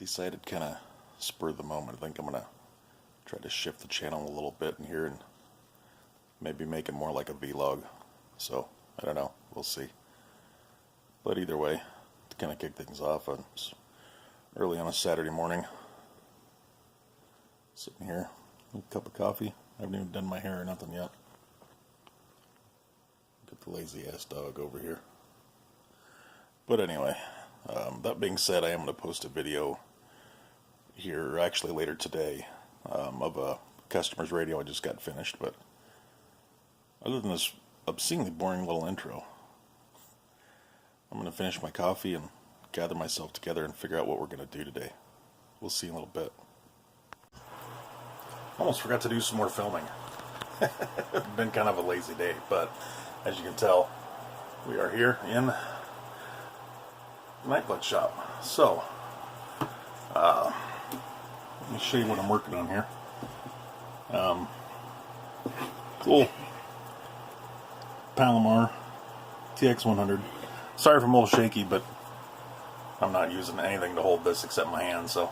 decided kind of spur of the moment. I think I'm going to try to shift the channel a little bit in here and maybe make it more like a vlog. So, I don't know. We'll see. But either way, to kind of kick things off, it's early on a Saturday morning. Sitting here, a cup of coffee. I haven't even done my hair or nothing yet. Got the lazy ass dog over here. But anyway, that being said, I am going to post a video here, actually later today, of a customer's radio I just got finished. But other than this obscenely boring little intro, I'm going to finish my coffee and gather myself together and figure out what we're going to do today. We'll see in a little bit. Almost forgot to do some more filming. It's been kind of a lazy day, but as you can tell, we are here in NightBlood shop. So, let me show you what I'm working on here. Cool Palomar TX100. Sorry if I'm a little shaky, but I'm not using anything to hold this except my hand, so.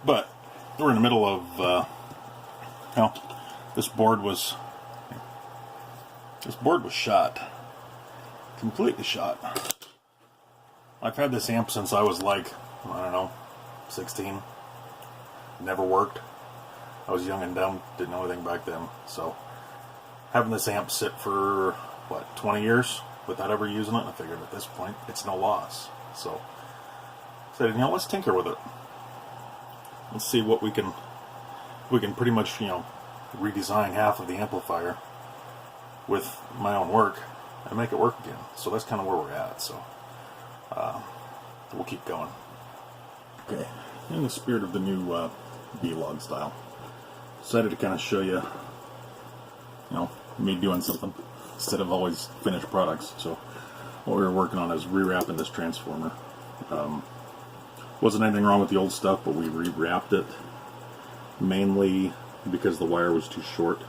But we're in the middle of, this board was shot. Completely shot. I've had this amp since I was like, I don't know, 16. Never worked. I was young and dumb, didn't know anything back then. So, having this amp sit for, 20 years without ever using it, I figured at this point, it's no loss. So, I said, let's tinker with it. Let's see what we can pretty much, redesign half of the amplifier with my own work and make it work again. So that's kind of where we're at. So we'll keep going. Okay, in the spirit of the new vlog style, decided to kind of show you, me doing something instead of always finished products. So what we were working on is rewrapping this transformer. Wasn't anything wrong with the old stuff, but we rewrapped it mainly because the wire was too short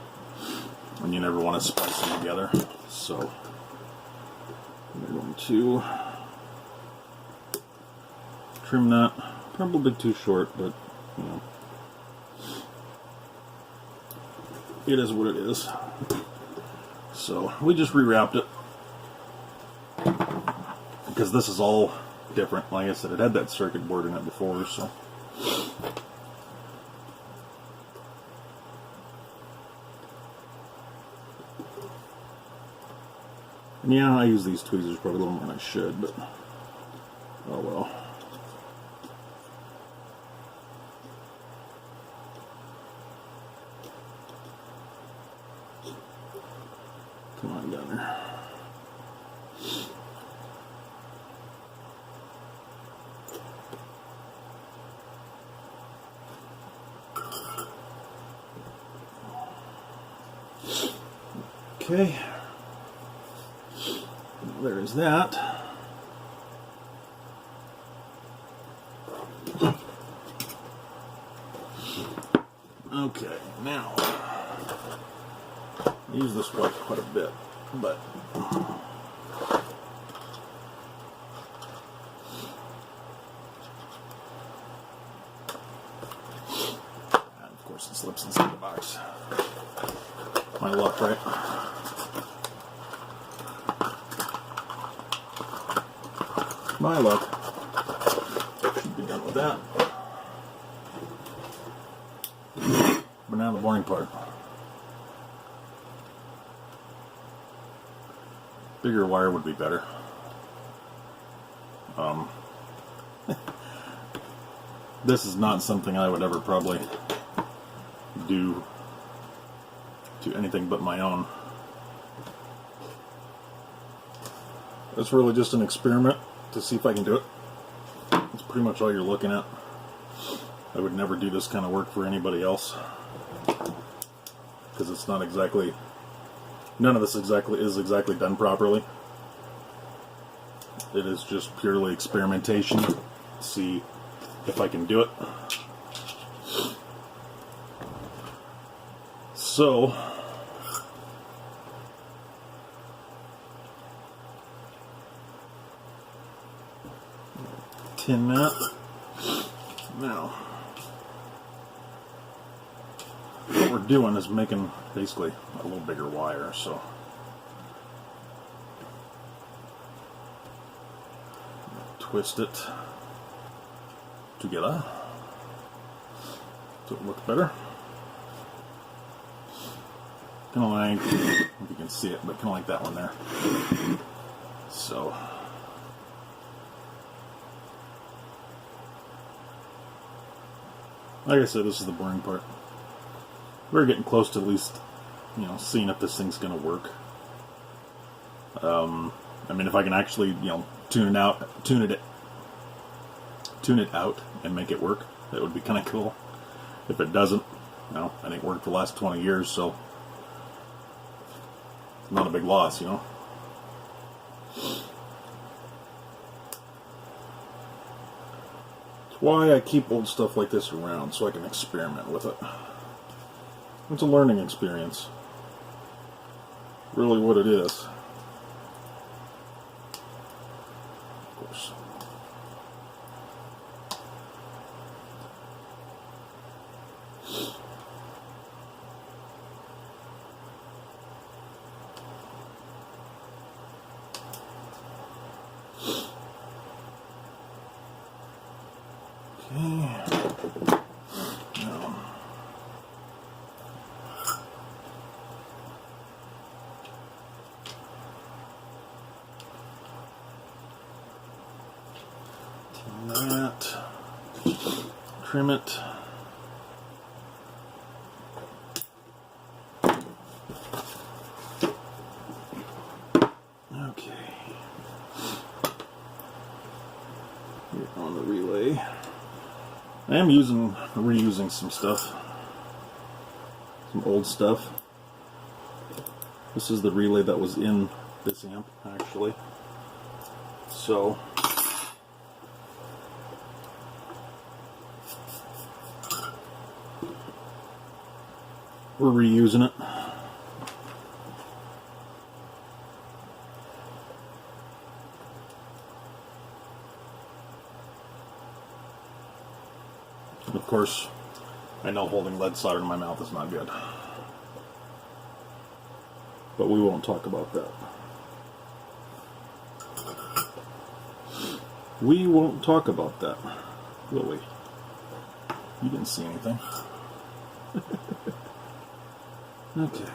and you never want to splice them together. So we're going to trim that. Probably a bit too short, but it is what it is. So we just rewrapped it because this is all different. Like I said, it had that circuit board in it before, so. And yeah, I use these tweezers probably a little more than I should, but oh well. Come on down there. Okay, there is that. Okay, now I use this wipe quite a bit, but and of course it slips inside the box. My luck, right? My luck. Should be done with that. But now the boring part. Bigger wire would be better. This is not something I would ever probably do to anything but my own. It's really just an experiment to see if I can do it. That's pretty much all you're looking at. I would never do this kind of work for anybody else because it's not exactly, none of this is exactly done properly. It is just purely experimentation to see if I can do it. So tin that. Now, what we're doing is making basically a little bigger wire, so twist it together so it looks better. Kind of like, I don't know if you can see it, but kind of like that one there. So, like I said, this is the boring part. We're getting close to at least, you know, seeing if this thing's going to work. I mean, if I can actually, you know, tune it out and make it work, that would be kind of cool. If it doesn't, you know, I think it worked for the last 20 years, so not a big loss, you know. That's why I keep old stuff like this around, so I can experiment with it. It's a learning experience. Really what it is. Of course. That, trim it. Okay. Here on the relay. I am reusing some stuff. Some old stuff. This is the relay that was in this amp, actually. So, we're reusing it. And of course, I know holding lead solder in my mouth is not good. But we won't talk about that. We won't talk about that, will we? You didn't see anything. Okay.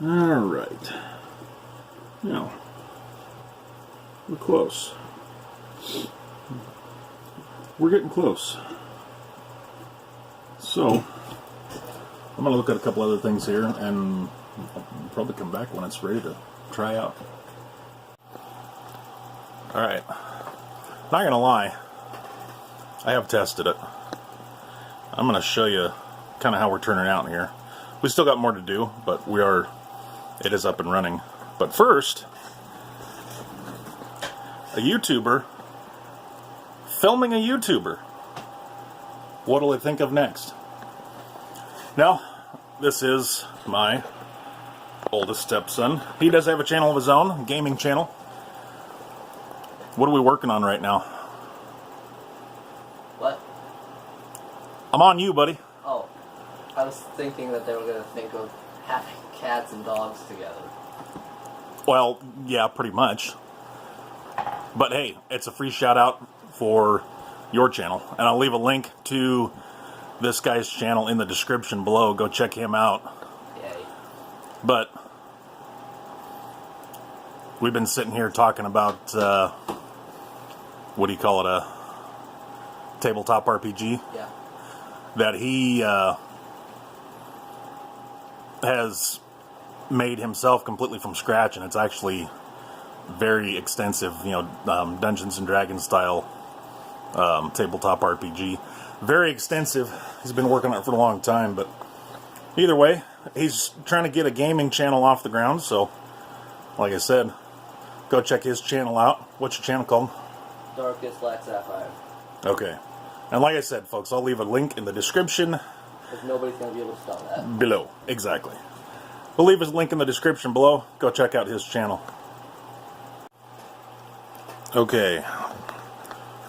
All right. Now, we're close. We're getting close. So, I'm going to look at a couple other things here, and I'll probably come back when it's ready to try out. Alright, not gonna lie, I have tested it. I'm gonna show you kind of how we're turning out here. We still got more to do, but it is up and running. But first, a YouTuber filming a YouTuber. What'll I think of next? Now, this is my oldest stepson. He does have a channel of his own, a gaming channel. What are we working on right now? What? I'm on you, buddy. Oh, I was thinking that they were going to think of having cats and dogs together. Well, yeah, pretty much. But hey, it's a free shout out for your channel. And I'll leave a link to this guy's channel in the description below. Go check him out. Yay. But we've been sitting here talking about, what do you call it, a tabletop RPG? Yeah. That he has made himself completely from scratch, and it's actually very extensive, you know, Dungeons and Dragons style tabletop RPG. Very extensive. He's been working on it for a long time, but either way, he's trying to get a gaming channel off the ground, so like I said, go check his channel out. What's your channel called? Darkest Black Sapphire. Okay. And like I said, folks, I'll leave a link in the description Because nobody's going to be able to spell that. Below. Exactly. We'll leave his link in the description below. Go check out his channel. Okay.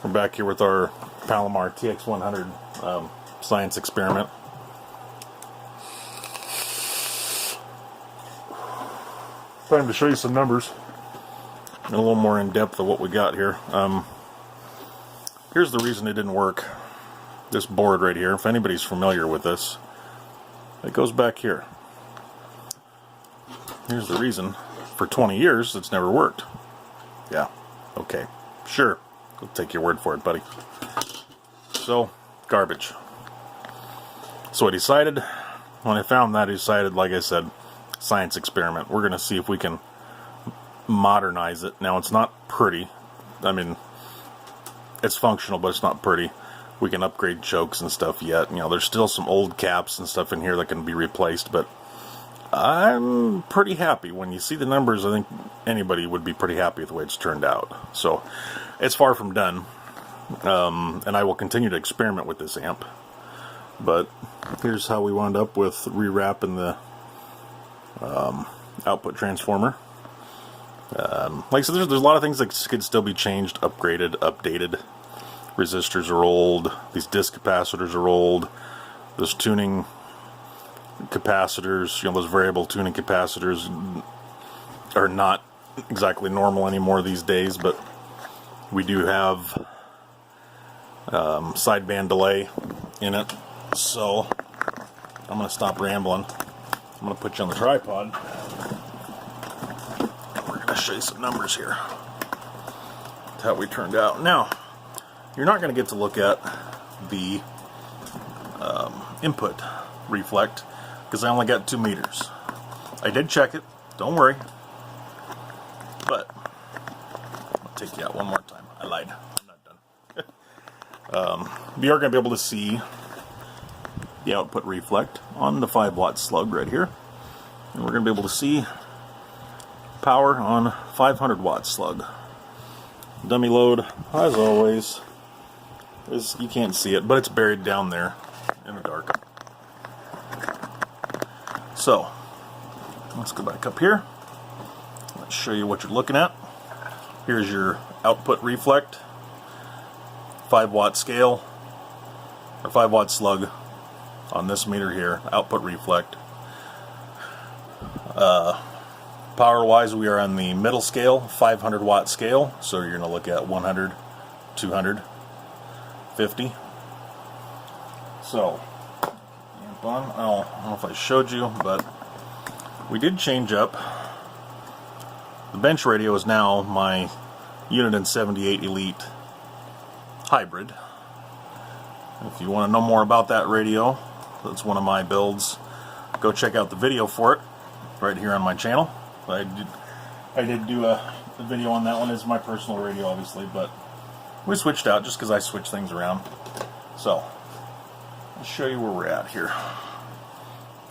We're back here with our Palomar TX100 science experiment. Time to show you some numbers. And a little more in depth of what we got here. Here's the reason it didn't work. This board right here, if anybody's familiar with this, it goes back here. Here's the reason. For 20 years, it's never worked. Yeah, okay, sure. I'll take your word for it, buddy. So, garbage. So I decided, when I found that, I decided, like I said, science experiment. We're going to see if we can modernize it. Now, it's not pretty. I mean, it's functional, but it's not pretty. We can upgrade chokes and stuff yet. You know, there's still some old caps and stuff in here that can be replaced, but I'm pretty happy. When you see the numbers, I think anybody would be pretty happy with the way it's turned out. So, it's far from done. And I will continue to experiment with this amp. But here's how we wound up with rewrapping the output transformer. Like I said, there's a lot of things that could still be changed, upgraded, updated. Resistors are old. These disc capacitors are old. Those tuning capacitors, you know, those variable tuning capacitors are not exactly normal anymore these days, but we do have sideband delay in it. So I'm going to stop rambling. I'm going to put you on the tripod. We're going to show you some numbers here. That's how we turned out. Now, you're not going to get to look at the input reflect because I only got 2 meters. I did check it. Don't worry. But I'll take you out one more time. I lied. I'm not done. We are going to be able to see the output reflect on the 5-watt slug right here. And we're going to be able to see power on 500-watt slug. Dummy load, as always, you can't see it, but it's buried down there in the dark. So, let's go back up here. Let's show you what you're looking at. Here's your output reflect, 5-watt scale, or 5-watt slug on this meter here, output reflect. Power-wise, we are on the middle scale, 500-watt scale, so you're going to look at 100, 200, 50. So, amp on. I don't know if I showed you, but we did change up. The bench radio is now my Uniden 78 Elite hybrid. If you want to know more about that radio, that's one of my builds. Go check out the video for it right here on my channel. I did do a video on that one. It's my personal radio, obviously, but we switched out just because I switch things around. So, I'll show you where we're at here.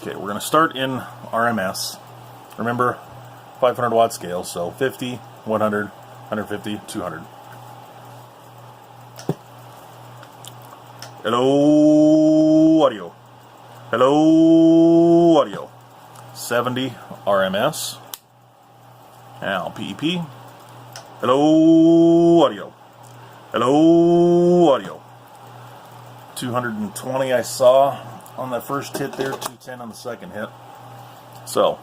Okay, we're going to start in RMS. Remember, 500-watt scale, so 50, 100, 150, 200. Hello, audio. Hello, audio. 70 RMS. Now, PEP. Hello, audio. Hello, audio. 220 I saw on that first hit there, 210 on the second hit. So,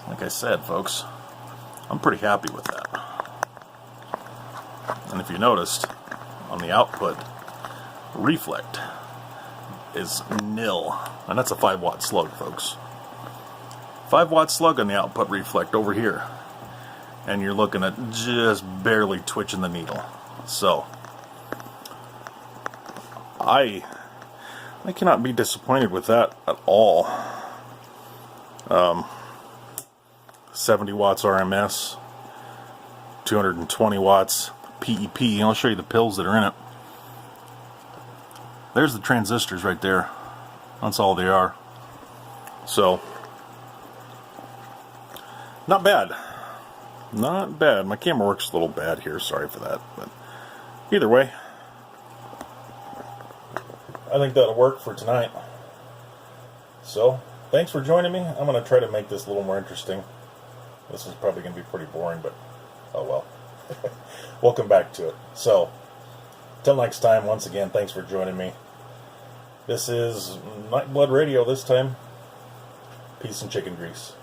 like I said, folks, I'm pretty happy with that. And if you noticed, on the output, reflect is nil. And that's a 5-watt slug, folks. 5-watt slug on the output reflect over here. And you're looking at just barely twitching the needle. So, I cannot be disappointed with that at all. 70 watts RMS, 220 watts PEP. I'll show you the pills that are in it. There's the transistors right there. That's all they are. So, not bad. Not bad. My camera works a little bad here. Sorry for that. But either way, I think that'll work for tonight. So, thanks for joining me. I'm going to try to make this a little more interesting. This is probably going to be pretty boring, but oh well. Welcome back to it. So, till next time, once again, thanks for joining me. This is NightBlood Radio this time. Peace and chicken grease.